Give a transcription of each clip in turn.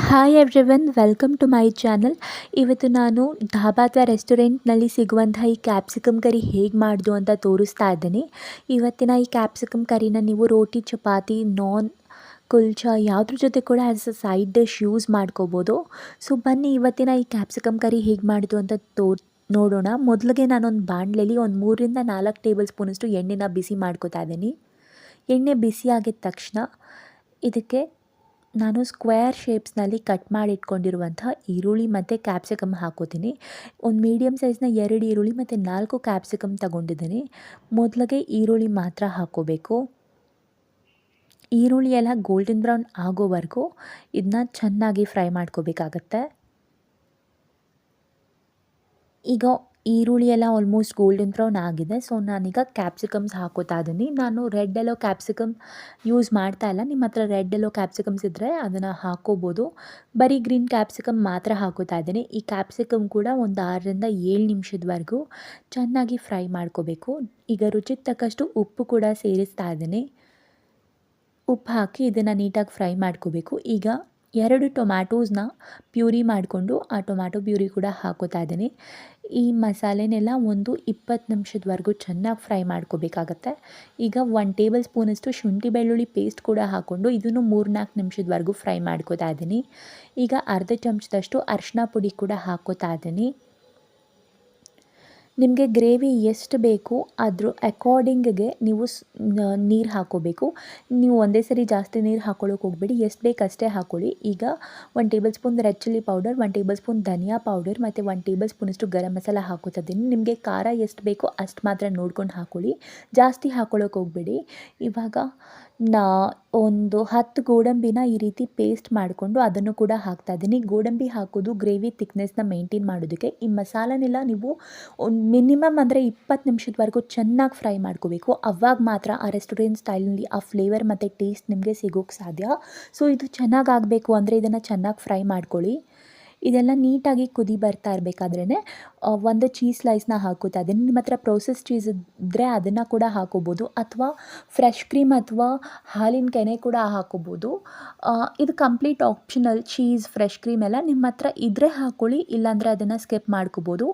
Hi everyone, welcome to my channel. ಇವತ್ತು ನಾನು ಧಾಬಾ ಅಥವಾ ರೆಸ್ಟೋರೆಂಟ್ನಲ್ಲಿ ಸಿಗುವಂತಹ ಈ ಕ್ಯಾಪ್ಸಿಕಮ್ ಕರಿ ಹೇಗೆ ಮಾಡೋದು ಅಂತ ತೋರಿಸ್ತಾ ಇದ್ದೀನಿ. ಇವತ್ತಿನ ಈ ಕ್ಯಾಪ್ಸಿಕಮ್ ಕರಿನ ನೀವು ರೋಟಿ, ಚಪಾತಿ, ನಾನ್, ಕುಲ್ಚಾ ಯಾವುದ್ರ ಜೊತೆ ಕೂಡ as a side dish use ಮಾಡ್ಕೋಬೋದು. ಸೊ ಬನ್ನಿ ಇವತ್ತಿನ ಈ ಕ್ಯಾಪ್ಸಿಕಮ್ ಕರಿ ಹೇಗೆ ಮಾಡೋದು ಅಂತ ನೋಡೋಣ. ಮೊದಲಿಗೆ ನಾನೊಂದು ಬಾಣಲೆಯಲ್ಲಿ ಒಂದು 3-4 ಟೇಬಲ್ ಸ್ಪೂನಷ್ಟು ಎಣ್ಣೆನ ಬಿಸಿ ಮಾಡ್ಕೋತಾ ಇದ್ದೀನಿ. ಎಣ್ಣೆ ಬಿಸಿ ಆಗಿದ ತಕ್ಷಣ ಇದಕ್ಕೆ ನಾನು ಸ್ಕ್ವೇರ್ ಶೇಪ್ಸ್ನಲ್ಲಿ ಕಟ್ ಮಾಡಿ ಇಟ್ಕೊಂಡಿರುವಂಥ ಈರುಳ್ಳಿ ಮತ್ತು ಕ್ಯಾಪ್ಸಿಕಮ್ ಹಾಕೋತೀನಿ. ಒಂದು ಮೀಡಿಯಮ್ ಸೈಜ್ನ 2 ಈರುಳ್ಳಿ ಮತ್ತು 4 ಕ್ಯಾಪ್ಸಿಕಮ್ ತಗೊಂಡಿದ್ದೀನಿ. ಮೊದಲಿಗೆ ಈರುಳ್ಳಿ ಮಾತ್ರ ಹಾಕ್ಕೋಬೇಕು. ಈರುಳ್ಳಿ ಎಲ್ಲ ಗೋಲ್ಡನ್ ಬ್ರೌನ್ ಆಗೋವರೆಗೂ ಇದನ್ನ ಚೆನ್ನಾಗಿ ಫ್ರೈ ಮಾಡ್ಕೋಬೇಕಾಗತ್ತೆ. ಈಗ ಈರುಳ್ಳಿ ಎಲ್ಲ ಆಲ್ಮೋಸ್ಟ್ ಗೋಲ್ಡನ್ ಬ್ರೌನ್ ಆಗಿದೆ. ಸೊ ನಾನೀಗ ಕ್ಯಾಪ್ಸಿಕಮ್ಸ್ ಹಾಕೋತಾ ಇದ್ದೀನಿ. ನಾನು ರೆಡ್ ಎಲ್ಲೋ ಕ್ಯಾಪ್ಸಿಕಮ್ ಯೂಸ್ ಮಾಡ್ತಾ ಇಲ್ಲ. ನಿಮ್ಮ ಹತ್ರ ರೆಡ್ ಎಲ್ಲೋ ಕ್ಯಾಪ್ಸಿಕಮ್ಸ್ ಇದ್ದರೆ ಅದನ್ನು ಹಾಕ್ಕೋಬೋದು. ಬರೀ ಗ್ರೀನ್ ಕ್ಯಾಪ್ಸಿಕಮ್ ಮಾತ್ರ ಹಾಕೋತಾ ಇದ್ದೀನಿ. ಈ ಕ್ಯಾಪ್ಸಿಕಮ್ ಕೂಡ ಒಂದು 6-7 ನಿಮಿಷದವರೆಗೂ ಚೆನ್ನಾಗಿ ಫ್ರೈ ಮಾಡ್ಕೋಬೇಕು. ಈಗ ರುಚಿಗೆ ತಕ್ಕಷ್ಟು ಉಪ್ಪು ಕೂಡ ಸೇರಿಸ್ತಾ ಇದ್ದೀನಿ. ಉಪ್ಪು ಹಾಕಿ ಇದನ್ನು ನೀಟಾಗಿ ಫ್ರೈ ಮಾಡ್ಕೋಬೇಕು. ಈಗ 2 ಟೊಮ್ಯಾಟೋಸ್ನ ಪ್ಯೂರಿ ಮಾಡಿಕೊಂಡು ಆ ಟೊಮ್ಯಾಟೊ ಪ್ಯೂರಿ ಕೂಡ ಹಾಕೋತಾ ಇದ್ದೀನಿ. ಈ ಮಸಾಲೆನೆಲ್ಲ ಒಂದು 20 ನಿಮಿಷದವರೆಗೂ ಚೆನ್ನಾಗಿ ಫ್ರೈ ಮಾಡ್ಕೋಬೇಕಾಗತ್ತೆ. ಈಗ 1 ಟೇಬಲ್ ಸ್ಪೂನಷ್ಟು ಶುಂಠಿ ಬೆಳ್ಳುಳ್ಳಿ ಪೇಸ್ಟ್ ಕೂಡ ಹಾಕ್ಕೊಂಡು ಇದನ್ನು 3-4 ನಿಮಿಷದವರೆಗೂ ಫ್ರೈ ಮಾಡ್ಕೋತಾ ಇದ್ದೀನಿ. ಈಗ ಅರ್ಧ ಚಮಚದಷ್ಟು ಅರಿಶಿನ ಪುಡಿ ಕೂಡ ಹಾಕ್ಕೋತಾ ಇದ್ದೀನಿ. ನಿಮಗೆ ಗ್ರೇವಿ ಎಷ್ಟು ಬೇಕು ಅದ್ರ ಅಕಾರ್ಡಿಂಗ್ಗೆ ನೀವು ನೀರು ಹಾಕ್ಕೋಬೇಕು. ನೀವು ಒಂದೇ ಸರಿ ಜಾಸ್ತಿ ನೀರು ಹಾಕ್ಕೊಳ್ಳೋಕೆ ಹೋಗಬೇಡಿ. ಎಷ್ಟು ಬೇಕು ಅಷ್ಟೇ ಹಾಕ್ಕೊಳ್ಳಿ. ಈಗ 1 tablespoon red chilli powder, 1 tablespoon ಧನಿಯಾ ಪೌಡರ್ ಮತ್ತು 1 ಟೇಬಲ್ ಸ್ಪೂನಷ್ಟು ಗರಂ ಮಸಾಲ ಹಾಕ್ಕೋತಾ ಇದ್ದೀನಿ. ನಿಮಗೆ ಖಾರ ಎಷ್ಟು ಬೇಕೋ ಅಷ್ಟು ಮಾತ್ರ ನೋಡ್ಕೊಂಡು ಹಾಕ್ಕೊಳ್ಳಿ, ಜಾಸ್ತಿ ಹಾಕ್ಕೊಳ್ಳೋಕೆ ಹೋಗಬೇಡಿ. ಇವಾಗ ಒಂದು 10 ಗೋಡಂಬಿನ ಈ ರೀತಿ ಪೇಸ್ಟ್ ಮಾಡಿಕೊಂಡು ಅದನ್ನು ಕೂಡ ಹಾಕ್ತಾಯಿದ್ದೀನಿ. ಗೋಡಂಬಿ ಹಾಕೋದು ಗ್ರೇವಿ ಥಿಕ್ನೆಸ್ನ ಮೇಂಟೈನ್ ಮಾಡೋದಕ್ಕೆ. ಈ ಮಸಾಲನೆಲ್ಲ ನೀವು ಒಂದು ಮಿನಿಮಮ್ ಅಂದರೆ 20 ನಿಮಿಷದವರೆಗೂ ಚೆನ್ನಾಗಿ ಫ್ರೈ ಮಾಡ್ಕೋಬೇಕು. ಅವಾಗ ಮಾತ್ರ ಆ ರೆಸ್ಟೋರೆಂಟ್ ಸ್ಟೈಲ್ನಲ್ಲಿ ಆ ಫ್ಲೇವರ್ ಮತ್ತು ಟೇಸ್ಟ್ ನಿಮಗೆ ಸಿಗೋಕ್ಕೆ ಸಾಧ್ಯ. ಸೊ ಇದು ಚೆನ್ನಾಗಿ ಆಗಬೇಕು ಅಂದರೆ ಇದನ್ನು ಚೆನ್ನಾಗಿ ಫ್ರೈ ಮಾಡ್ಕೊಳ್ಳಿ. ಇದೆಲ್ಲ ನೀಟಾಗಿ ಕುದಿ ಬರ್ತಾ ಇರಬೇಕಾದ್ರೇ ಒಂದು ಚೀಸ್ ಸ್ಲೈಸ್ನ ಹಾಕೋತಾ ಇದ್ದೀನಿ. ನಿಮ್ಮ ಹತ್ರ ಪ್ರೋಸೆಸ್ ಚೀಸ್ ಇದ್ದರೆ ಅದನ್ನು ಕೂಡ ಹಾಕೋಬೋದು, ಅಥವಾ ಫ್ರೆಶ್ ಕ್ರೀಮ್ ಅಥವಾ ಹಾಲಿನ ಕೆನೆ ಕೂಡ ಹಾಕೋಬೋದು. ಇದು complete optional. Cheese, fresh cream ಎಲ್ಲ ನಿಮ್ಮ ಹತ್ರ ಇದ್ದರೆ ಹಾಕ್ಕೊಳ್ಳಿ, ಇಲ್ಲಾಂದರೆ ಅದನ್ನು ಸ್ಕಿಪ್ ಮಾಡ್ಕೋಬೋದು.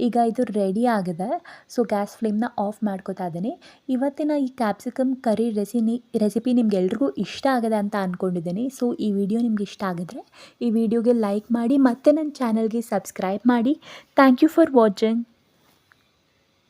ಈಗ ಇದು ರೆಡಿ ಆಗಿದೆ. ಸೊ ಗ್ಯಾಸ್ ಫ್ಲೇಮ್ನ ಆಫ್ ಮಾಡ್ಕೋತಾ ಇದ್ದೀನಿ. ಇವತ್ತಿನ ಈ ಕ್ಯಾಪ್ಸಿಕಮ್ ಕರಿ ರೆಸಿಪಿ ನಿಮ್ಗೆಲ್ರಿಗೂ ಇಷ್ಟ ಆಗಿದೆ ಅಂತ ಅಂದ್ಕೊಂಡಿದ್ದೀನಿ. ಸೊ ಈ ವಿಡಿಯೋ ನಿಮ್ಗೆ ಇಷ್ಟ ಆಗಿದ್ರೆ ಈ ವಿಡಿಯೋಗೆ ಲೈಕ್ ಮಾಡಿ ಮತ್ತು ನನ್ನ ಚಾನಲ್ಗೆ ಸಬ್ಸ್ಕ್ರೈಬ್ ಮಾಡಿ. Thank you for watching.